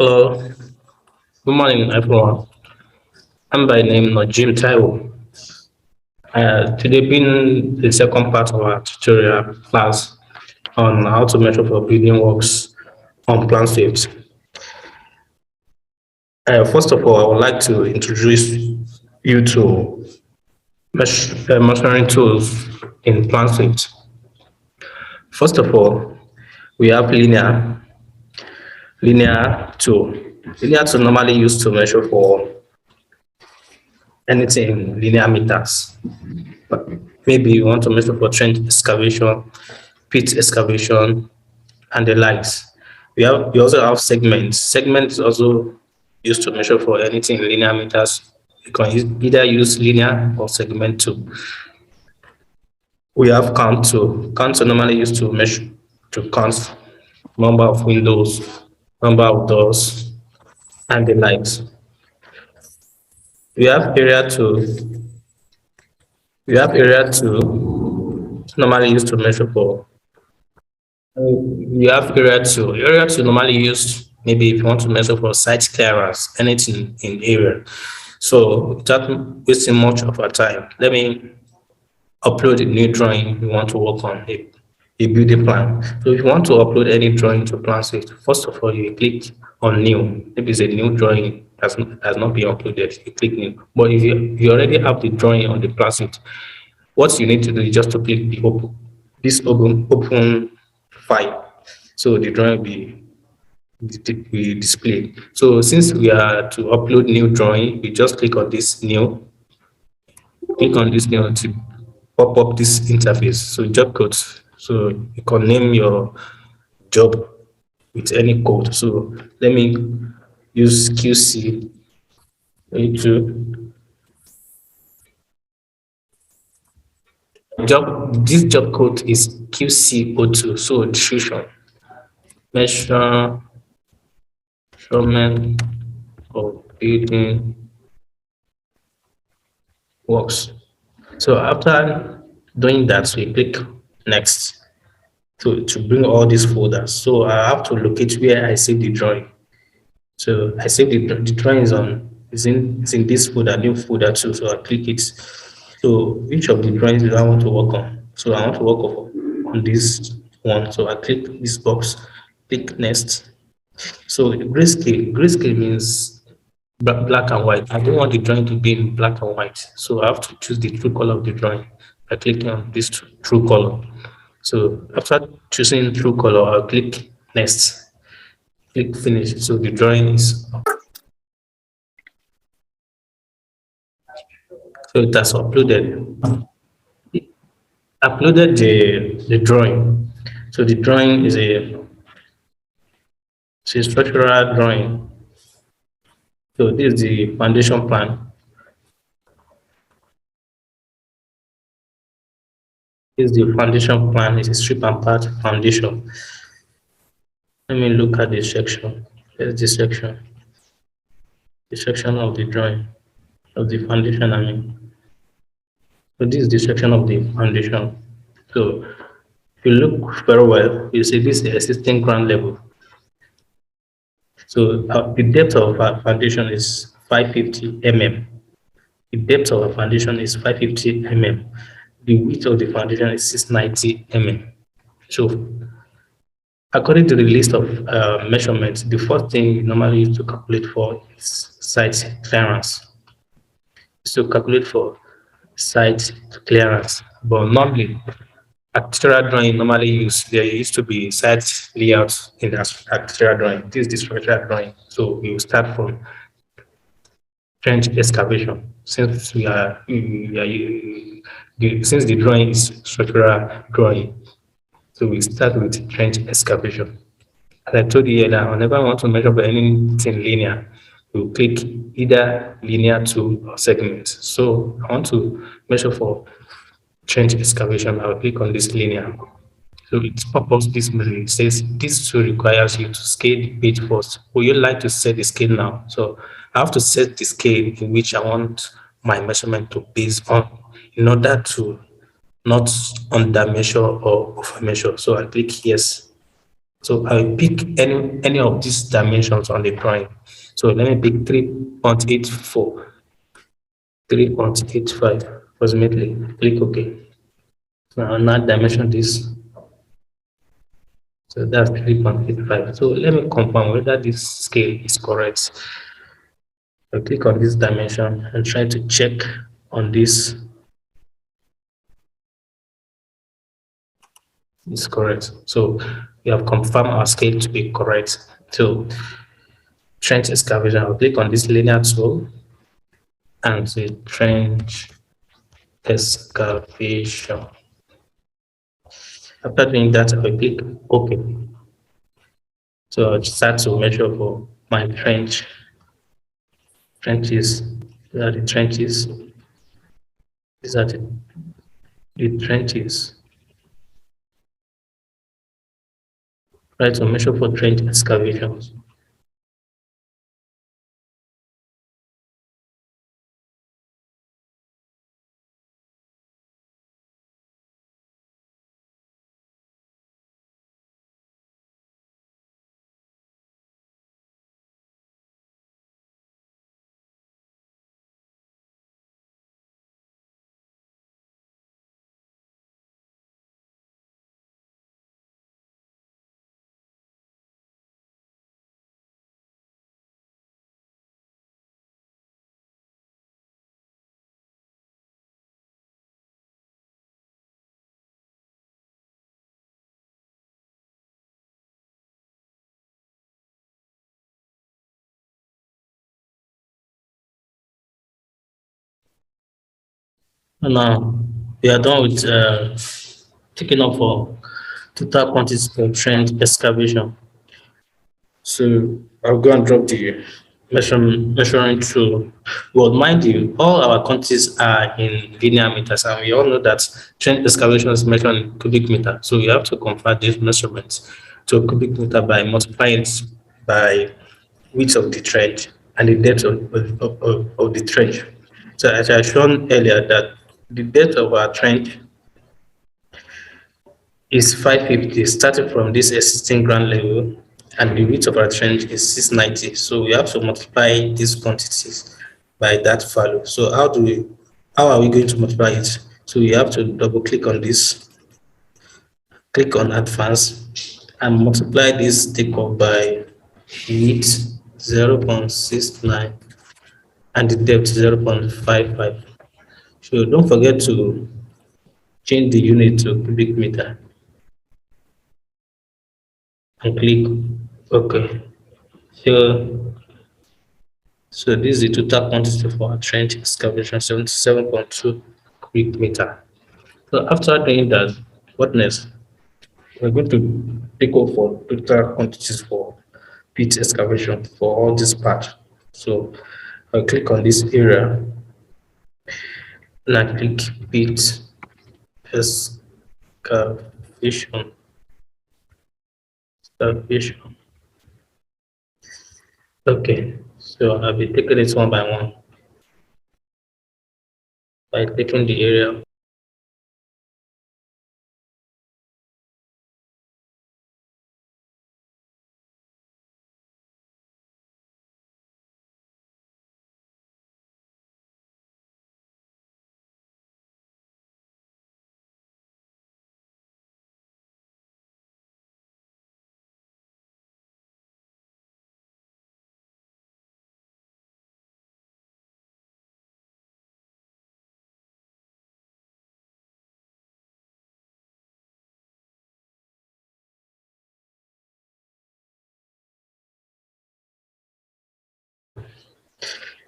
Hello, good morning, everyone. I'm by name Najim Taiwo. Today being the second part of our tutorial class on how to measure for building works on Planswift. First of all, I would like to introduce you to measuring tools in Planswift. First of all, we have linear tool. Linear tool normally used to measure for anything in linear meters. But maybe you want to measure for trench excavation, pit excavation, and the likes. We also have segments. Segments is also used to measure for anything in linear meters. You can either use linear or segment tool. We have count tool. Count tool normally used to measure to count number of windows, number of doors, and the likes. We have area tool. We have area tool normally used to measure for. We have area tool. Area tool normally used maybe if you want to measure for site clearance, anything in area. So without wasting much of our time, let me upload a new drawing you want to work on, a building plan. So if you want to upload any drawing to Planswift, first of all, you click on new. Maybe it's a new drawing has not been uploaded, you click new. But if you already have the drawing on the Planswift, what you need to do is just to click the open file. So the drawing will be displayed. So since we are to upload new drawing, we just click on this new. Click on this new to pop up this interface. So job codes. So you can name your job with any code. So let me use QC-02. This job code is QC-02. So description, measurement of building works. So after doing that, we click next to bring all these folders. So I have to locate where I save the drawing. So I save the drawing is in this folder, new folder too. So I click it. So which of the drawings do I want to work on? So I want to work on this one. So I click this box, click next. So grayscale means black and white. I don't want the drawing to be in black and white. So I have to choose the true color of the drawing by clicking on this true color. So after choosing true color, I'll click next, click finish. So the drawing is up. So it has uploaded the drawing. So the drawing is a structural drawing. So this is the foundation plan. This is the foundation plan. It's a strip and part foundation. Let me look at this section. There's this section. The section of the drawing of the foundation, I mean. So this is the section of the foundation. So if you look very well, you see this is the existing ground level. So the depth of our foundation is 550 mm. The depth of our foundation is 550 mm. The width of the foundation is 690 mm. So according to the list of measurements, the first thing you normally use to calculate for is site clearance. So calculate for site clearance, but normally architectural drawing normally there used to be site layout in the architectural drawing. This is the structural drawing. So we will start from trench excavation. Since since the drawing is structural drawing, so we start with trench excavation. As I told you earlier, whenever I want to measure for anything linear, we'll click either linear tool or segment. So I want to measure for trench excavation. I'll click on this linear. So it pops this menu. It says this tool requires you to scale the page first. Would you like to set the scale now? So I have to set the scale in which I want my measurement to base on in order to not under measure or over measure. So I click yes. So I'll pick any of these dimensions on the drawing. So let me pick 3.84, 3.85 approximately. Click OK. So I'll now dimension this. So that's 3.85. So let me confirm whether this scale is correct. I click on this dimension and try to check on this. It's correct. So we have confirmed our scale to be correct. So trench excavation, I'll click on this linear tool and say trench excavation. After doing that, I'll click OK. So I'll start to measure for my trenches. These are the trenches. These are the trenches. Try to measure for trench excavations. And now we are done with taking off for total quantities for trench excavation. So I'll go and drop the measuring tool. Well, mind you, all our quantities are in linear meters, and we all know that trench excavation is measured in cubic meter. So you have to convert these measurements to cubic meter by multiplying it by width of the trench and the depth of the trench. So as I shown earlier, that the depth of our trench is 550, starting from this existing ground level, and the width of our trench is 690. So we have to multiply these quantities by that value. So how are we going to multiply it? So you have to double click on this, click on advanced, and multiply this takeoff by width 0.69 and the depth 0.55. So don't forget to change the unit to cubic meter and click OK. So this is the total quantity for our trench excavation, 77.2 cubic meter. So after doing that, what next? We're going to take off for total quantities for pit excavation for all this part. So I'll click on this area and I click pit excavation. Excavation. Okay, so I'll be taking this one by one by clicking the area.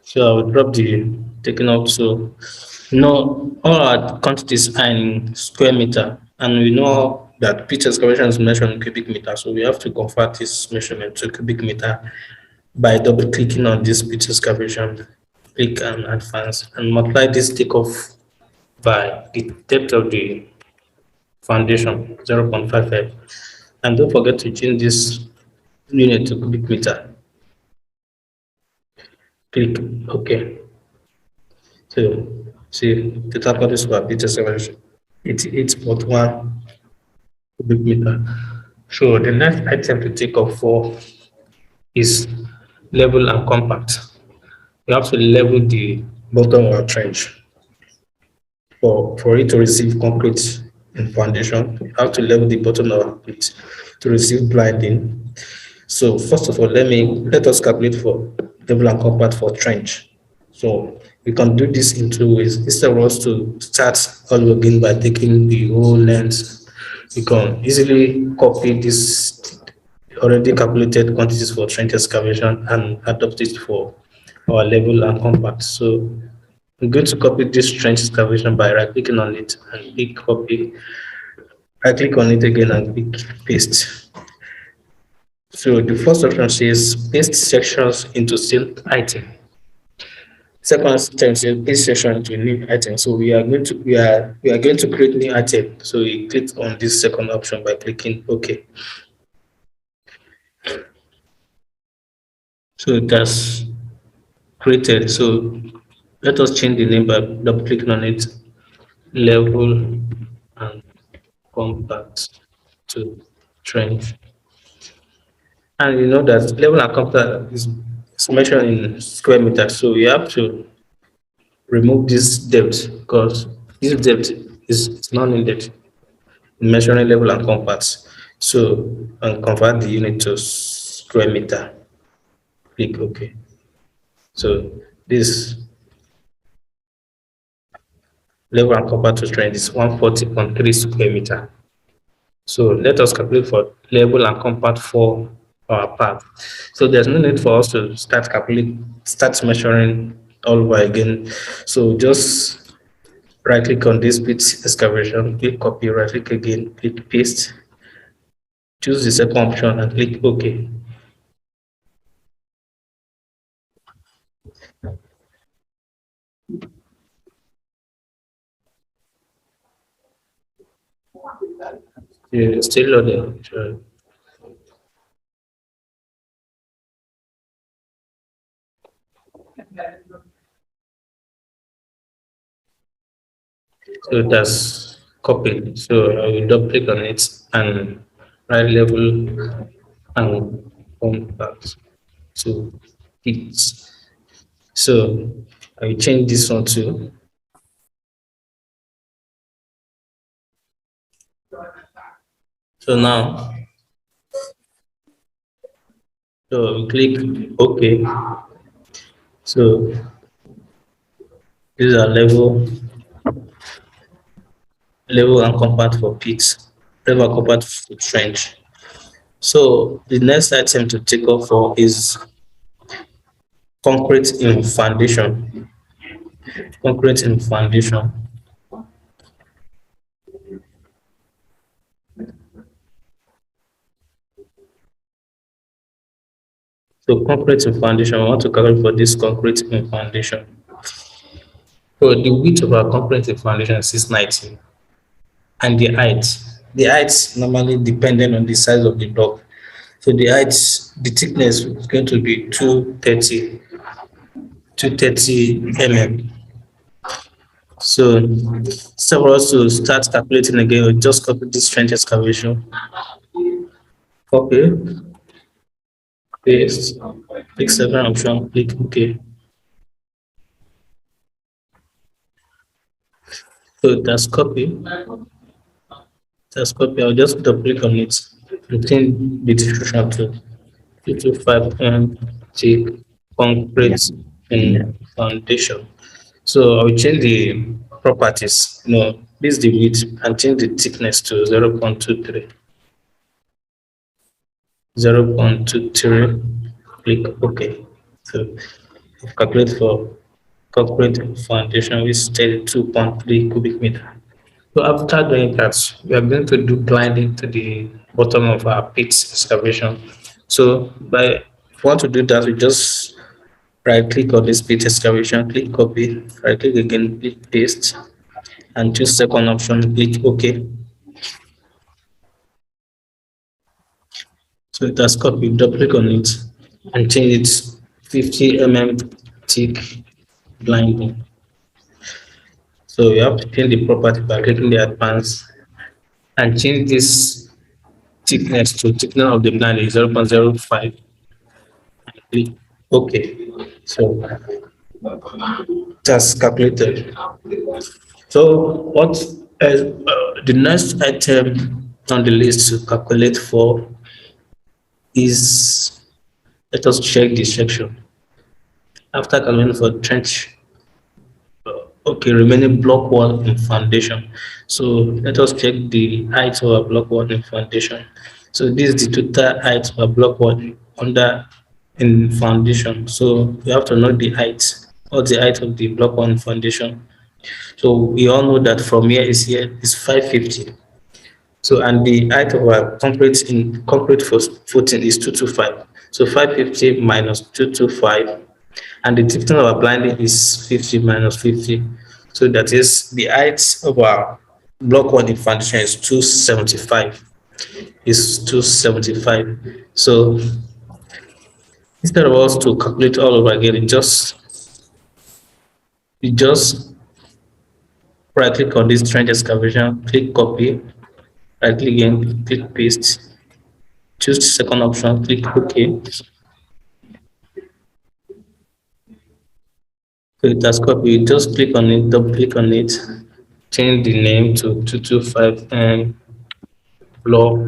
So I will drop the taking out. So all our quantities are in square meter, and we know that pitch excavation is measured in cubic meter. So we have to convert this measurement to cubic meter by double clicking on this pitch excavation, click and advance, and multiply this takeoff by the depth of the foundation, 0.55. And don't forget to change this unit to cubic meter. Click OK. So see the total quantity for pitch excavation, 88.1 cubic meter. So the next item to take off for is level and compact. You have to level the bottom of a trench for it to receive concrete and foundation. You have to level the bottom of it to receive blinding. So first of all, let us calculate for level and compact for trench. So we can do this in two ways. Instead of us to start all over again by taking the whole length, we can easily copy this already calculated quantities for trench excavation and adopt it for our level and compact. So I'm going to copy this trench excavation by right clicking on it and click copy. I click on it again and click paste. So the first option says paste sections into same item. Second step says paste section into new item. So we are going to create new item. So we click on this second option by clicking OK. So that's created. So let us change the name by double clicking on it. Level and compact to trench. And you know that level and compact is measured in square meters. So we have to remove this depth because this depth is not needed in measuring level and compact. So and convert the unit to square meter. Click OK. So this level and compact to trench is 140.3 square meter. So let us calculate for level and compact for our path. So there's no need for us to start measuring all over again. So just right click on this bit excavation, click copy, right click again, click paste, choose the second option and click OK. Still loading. Sure. So that's copied. So I will double click on it and right level and compact to it. So I will change this one to so now so click OK. So these are level and compact for pits, level and compact for trench. So the next item to take off for is concrete in foundation. Concrete in foundation. So concrete in foundation, I want to calculate for this concrete in foundation. So the width of our concrete in foundation is 690, and the height normally dependent on the size of the block. So the thickness is going to be 230 mm. So instead of us to start calculating again, we just copy this trench excavation, copy, paste, click second option, click OK. So that's copy. I'll just double click on it, retain the description to 225 take concrete and foundation. So I will change the properties. This is the width and change the thickness to 0.23. 0.23. Click OK. So calculate for concrete foundation with 32.3 cubic meter. So after doing that, we are going to do blinding to the bottom of our pit excavation. So if you want to do that, we just right click on this pit excavation, click copy, right click again, click paste, and choose second option, click OK. So it has copied, double click on it and change it 50 mm thick blinding. So you have to change the property by clicking the advanced and change this thickness to thickness of the blind is 0.05. Click OK. So that's calculated. So what is the next item on the list to calculate for is, let us check this section. After calculating for trench, okay, remaining block wall and foundation. So let us check the height of a block wall and foundation. So this is the total height of a block wall under in foundation. So you have to know the height. What's the height of the block wall and foundation? So we all know that from here is 550. So and the height of our concrete footing is 225. So 550 minus 225, and the thickness of our blinding is 50 minus 50. So that is the height of our block one in foundation is 275. Is 275. So instead of us to calculate all over again, you just right click on this trend excavation, click copy, right click again, click paste, choose the second option, click OK. So it has copied. Just click on it, double click on it, change the name to 225 and block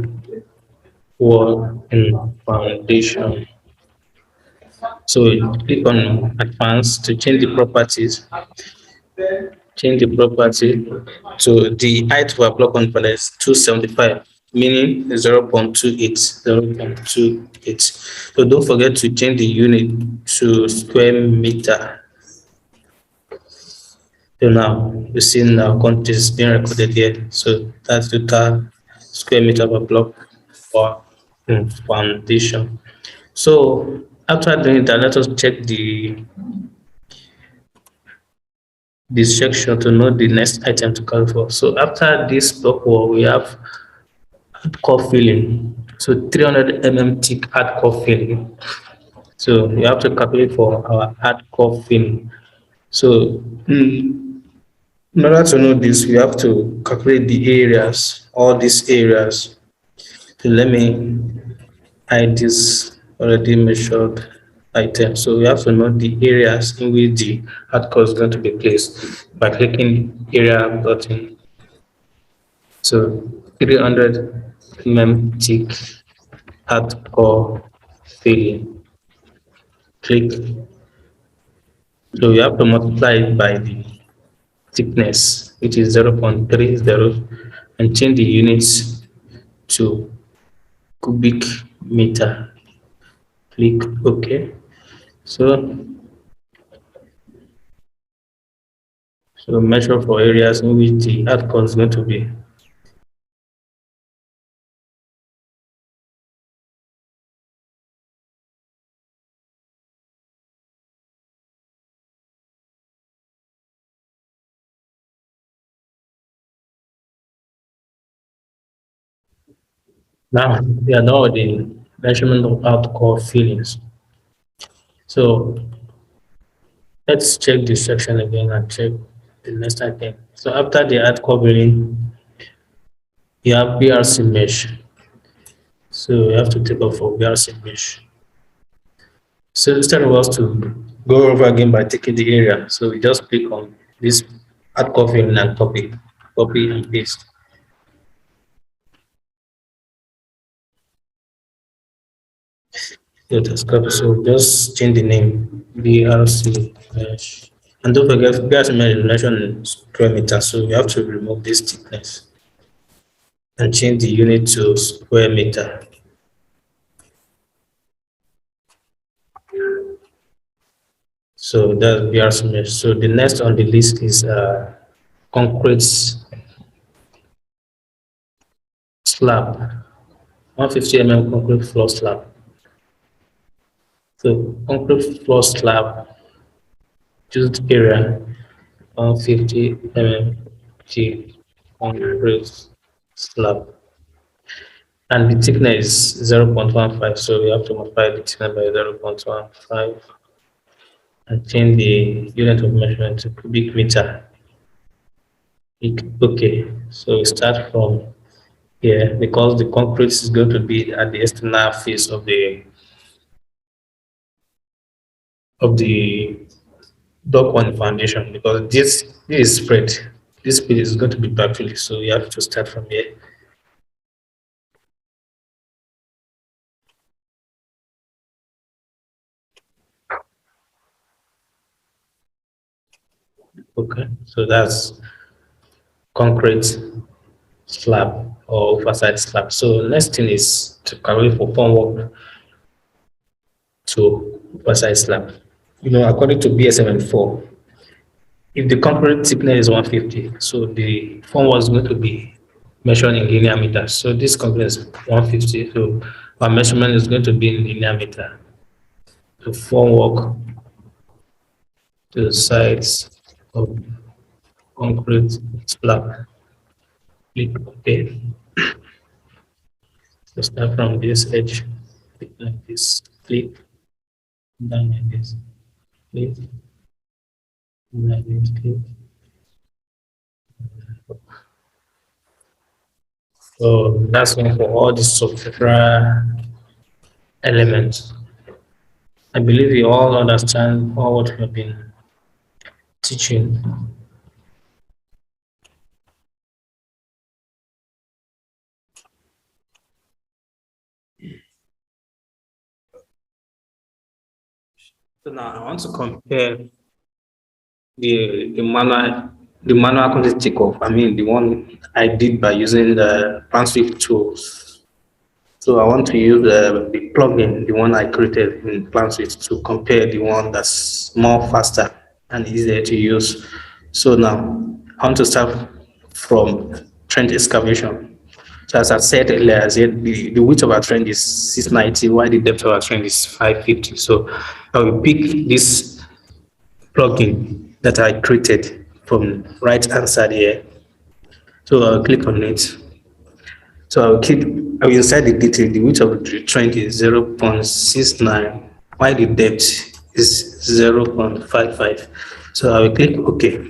wall and foundation. So click on advanced to change the properties. Change the property to the height of our block on foundation is 275, meaning 0.28. 0.28. So don't forget to change the unit to square meter. So now you see now quantities being recorded here. So that's the total square meter of a block or foundation. So after doing that, let us check this section to know the next item to call for. So after this block wall, we have hardcore filling. So 300 thick hardcore filling. So you have to calculate for our hardcore filling. So in order to know this, we have to calculate the areas, all these areas. So let me hide this already measured item. So we have to know the areas in which the hardcore is going to be placed by clicking area button. So 300 thick hardcore filling. Click. So we have to multiply it by the thickness, which is 0.30, and change the units to cubic meter. Click OK. So measure for areas in which the hardcore is going to be. Now we are done with the measurement of hardcore fillings. So let's check this section again and check the next item. So after the hardcore filling, you have BRC mesh. So you have to take off for BRC mesh. So instead of us to go over again by taking the area, so we just click on this hardcore filling and copy and paste. So just change the name BRC mesh. And don't forget BRC mesh is measured in square meter, so you have to remove this thickness and change the unit to square meter. So that's BRC mesh. So the next on the list is concrete slab, 150 concrete floor slab. So concrete floor slab, used area 150 G concrete slab, and the thickness is 0.15. So we have to multiply the thickness by 0.15 and change the unit of measurement to cubic meter. Okay, so we start from Yeah, because the concrete is going to be at the external face of the dock one foundation, because this is spread. This spread is going to be backfill, so you have to start from here. Okay, so that's concrete slab or oversight slab. So next thing is to calculate for formwork to oversight slab. According to BS74, if the concrete thickness is 150, so the formwork is going to be measured in linear meters. So this concrete is 150, so our measurement is going to be in linear meter. The formwork to the sides of concrete slab. Click OK. So start from this edge, click like this, click down like this, click like this, click. So that's one for all the structural elements. I believe you all understand all what we have been teaching. So now I want to compare the manual quantity takeoff. I mean the one I did by using the Planswift tools. So I want to use the plugin, the one I created in Planswift, to compare the one that's more faster and easier to use. So now I want to start from Trend Excavation. So as I said earlier, I said the width of our trend is 690, while the depth of our trend is 550. So I will pick this plugin that I created from right hand side here. So I'll click on it. So I will insert the detail. The width of the trend is 0.69, while the depth is 0.55. So I will click OK.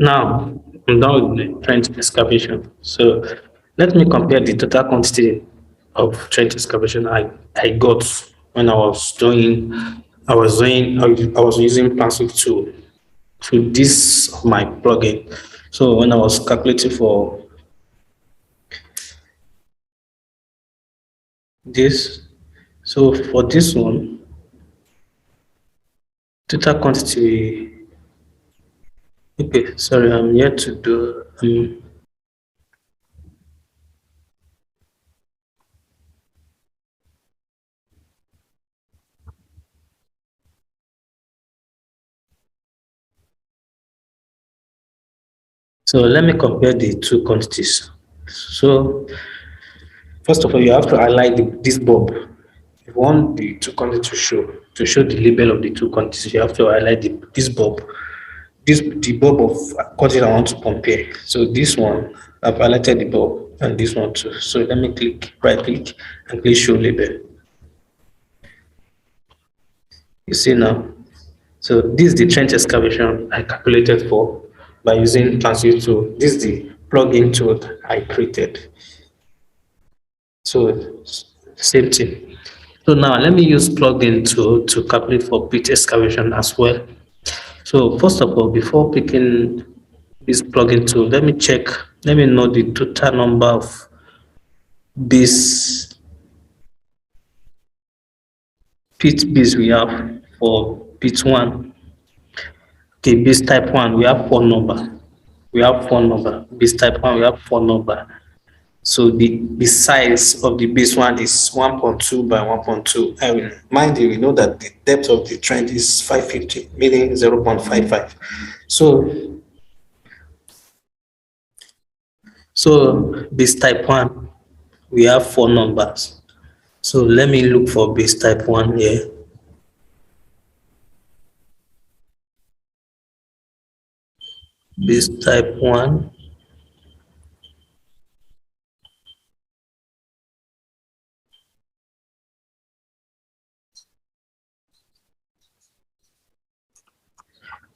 Now I'm done with the trench excavation. So let me compare the total quantity of trench excavation I got when I was using Planswift to this my plugin. So when I was calculating for this, so for this one, total quantity. Okay, sorry, I'm yet to do. So let me compare the two quantities. So first of all, you have to highlight this bulb. If you want the two quantities to show the label of the two quantities, you have to highlight this bulb. The bulb of quantity I want to compare. So this one, I've highlighted the bulb, and this one too. So let me right click, and click show label. You see now. So this is the trench excavation I calculated for by using Planswift tool. This is the plugin tool I created. So same thing. So now let me use plugin to calculate for pit excavation as well. So first of all, before picking this plugin tool, let me know the total number of base pit base we have for pit one. Okay, base type one, we have four number. We have four number. Base type one, we have four number. So the size of the base one is 1.2 by 1.2. And mind you, we know that the depth of the trend is 550, meaning 0.55. So base type one, we have four numbers. So let me look for base type one here. Base type one.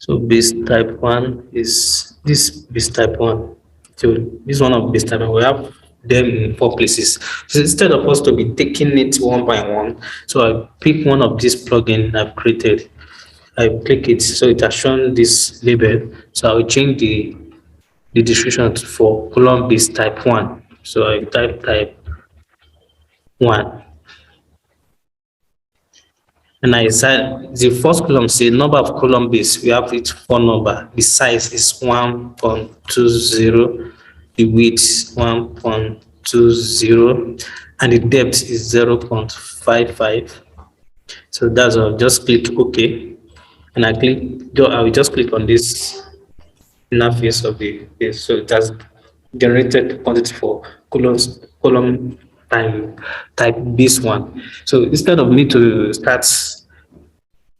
So base type 1 is this base type 1. So this one of base type 1, we have them in 4 places. So instead of us to be taking it one by one, so I pick one of these plugin I've created. I click it, so it has shown this label. So I will change the description for column base type 1. So I type 1. And I said the first column say number of column base. We have it 4 number. The size is 1.20. The width is 1.20, and the depth is 0.55. So that's all. Just click OK, and I will just click on this inner face of the face. So it has generated quantity for column type base 1. So instead of me to start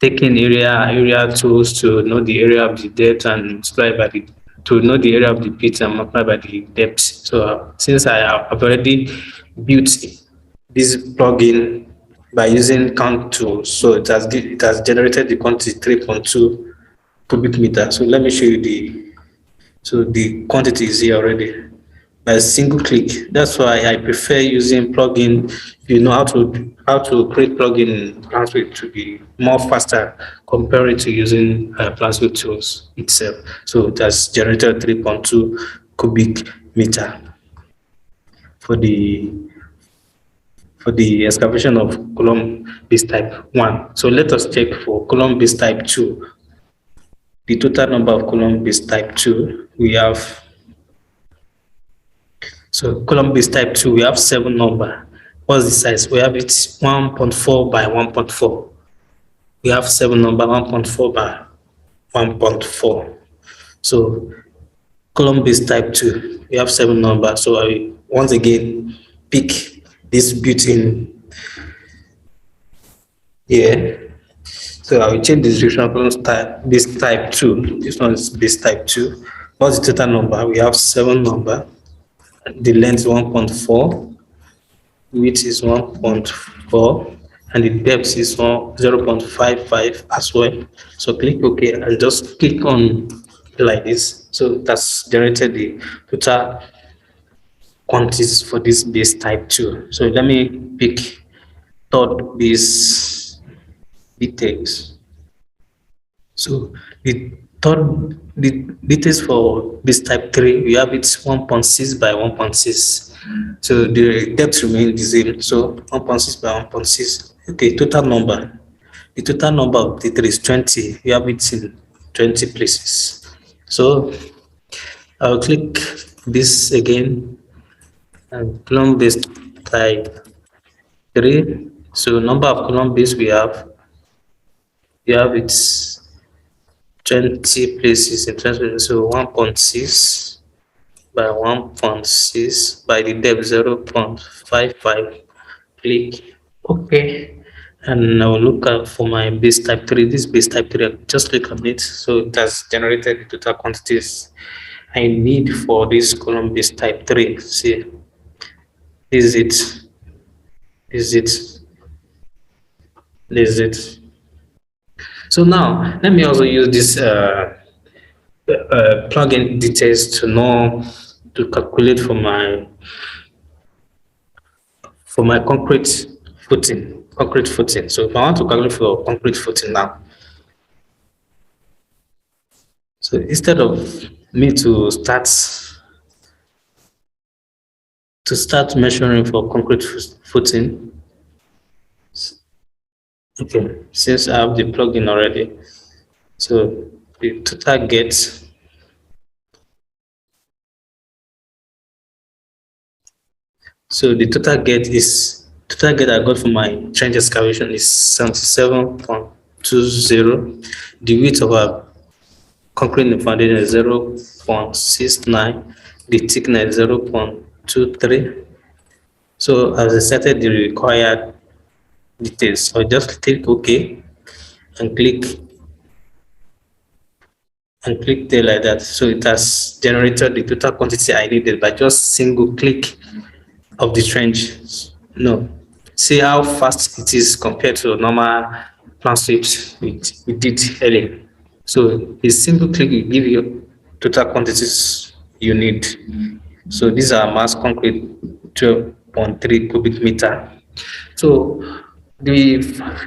taking area tools to know the area of the depth and multiply by the to know the area of the pit and multiply by the depth. So since I have already built this plugin by using count tool, so it has generated the quantity 3.2 cubic meter. So let me show you the quantity is here already by a single click. That's why I prefer using plugin. If you know how to create plugin in Planswift to be more faster compared to using Planswift tools itself. So it has generated 3.2 cubic meter for the excavation of column base type 1. So let us check for column base type 2. The total number of column base type 2 we have. So column base type 2, we have 7 number. What's the size? We have it 1.4 by 1.4. We have 7 number, 1.4 by 1.4. So column base type 2, we have 7 number. So I once again pick this built-in here. So I will change the description of column base type 2. This one is base type 2. What's the total number? We have 7 number. The length is 1.4, width is 1.4, and the depth is 0.55 as well. So click OK and just click on like this. So that's generated the total quantities for this base type 2. So let me pick third base details. So the details for base type 3, we have it 1.6 by 1.6. So the depth remains the same. So 1.6 by 1.6. Okay, total number. The total number of the 3 is 20. We have it in 20 places. So I'll click this again and column base type 3. So number of column base we have it 20 places in 20, so 1.6 by 1.6 by the depth 0.55. Click OK, and I will look out for my base type 3. This base type 3, I just click on it, so it has generated the total quantities I need for this column base type 3. See, this is it. So now let me also use this plugin details to calculate for my concrete footing. So if I want to calculate for concrete footing now, so instead of me to start measuring for concrete footing, okay, since I have the plugin already, so the total get I got for my trench excavation is 77.20. The width of our concrete foundation is 0.69. The thickness is 0.23. So as I setted the required details, so I just click OK and click there like that. So it has generated the total quantity I needed by just single click of the trench. No, see how fast it is compared to normal Planswift we did earlier. So a simple click will give you total quantities you need. So these are mass concrete 12.3 cubic meter. So the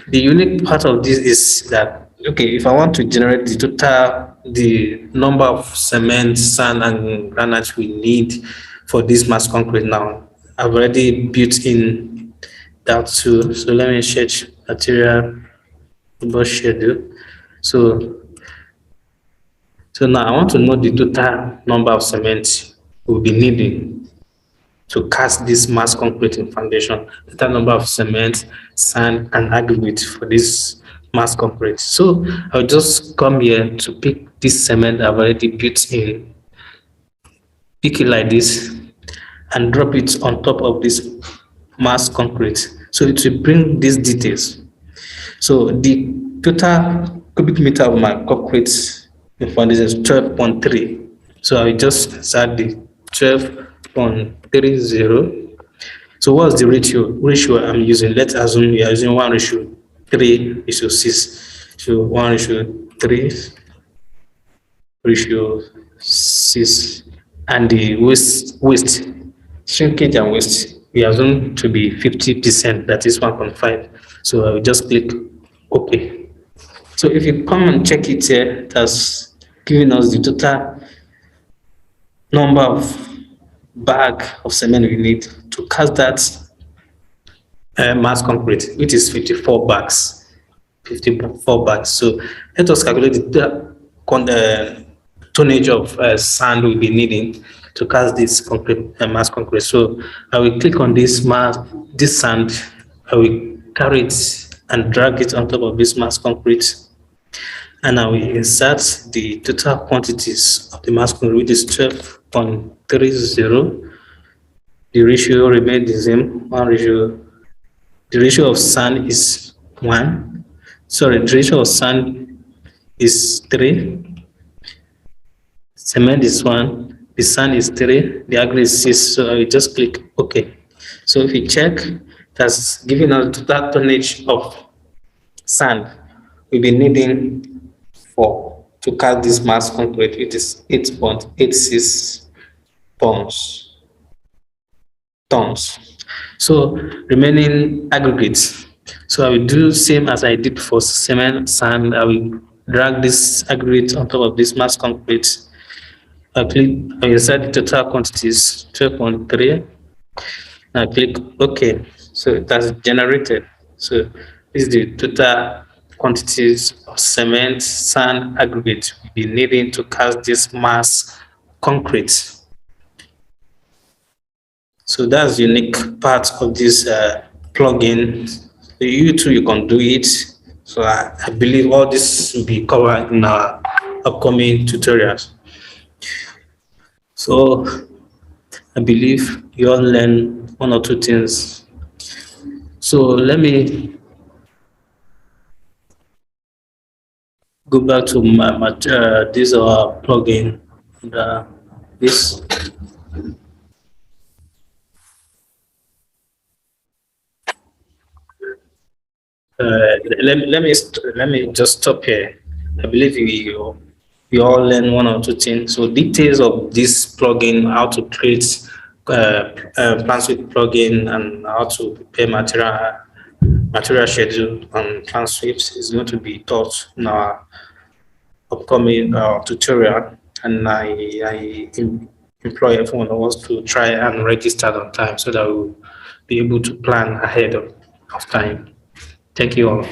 the unique part of this is that, okay, if I want to generate the number of cement, sand, and granite we need for this mass concrete now, I've already built in that too. So let me search material labor schedule. So now I want to know the total number of cement we'll be needing to cast this mass concrete in foundation, total number of cement, sand, and aggregate for this mass concrete. So I'll just come here to pick this cement I've already built in, pick it like this, and drop it on top of this mass concrete. So it will bring these details. So the total cubic meter of my concrete in foundation is 12.3. So I will just start the 12.30. So what's the ratio I'm using? Let's assume we are using 1:3:6. So 1:3:6, and the waste shrinkage and waste we assume to be 50%, that is 1.5. So I will just click OK. So if you come and check it here, that's giving us the total number of bag of cement we need to cast that mass concrete, which is 54 bags. 54 bags. So let us calculate the tonnage of sand we'll be needing to cast this concrete mass concrete. So I will click on this sand. I will carry it and drag it on top of this mass concrete, and I will insert the total quantities of the mass concrete, which is 12.30. The ratio remains the same. The ratio of sand is 1. Sorry, the ratio of sand is 3. Cement is 1. The sand is 3. The aggregate is 6. So I will just click OK. So if you check, that's giving us total tonnage of sand we'll be needing to cast this mass concrete, which is 8.86 tons. So remaining aggregates. So I will do same as I did for cement, sand. I will drag this aggregate on top of this mass concrete. I insert the total quantities 12.3. I click OK. So it has generated. So this is the total quantities of cement, sand, aggregate we'll be needing to cast this mass concrete. So that's the unique part of this plugin. You too, you can do it. So I believe all this will be covered in our upcoming tutorials. So I believe you all learn one or two things. So let me go back to this plugin. This. Let me just stop here. I believe we all learn one or two things. So details of this plugin, how to create Planswift plugin, and how to prepare material schedule on Planswift is going to be taught in our upcoming tutorial. And I employ everyone who wants to try and register on time so that we'll be able to plan ahead of time. Thank you all.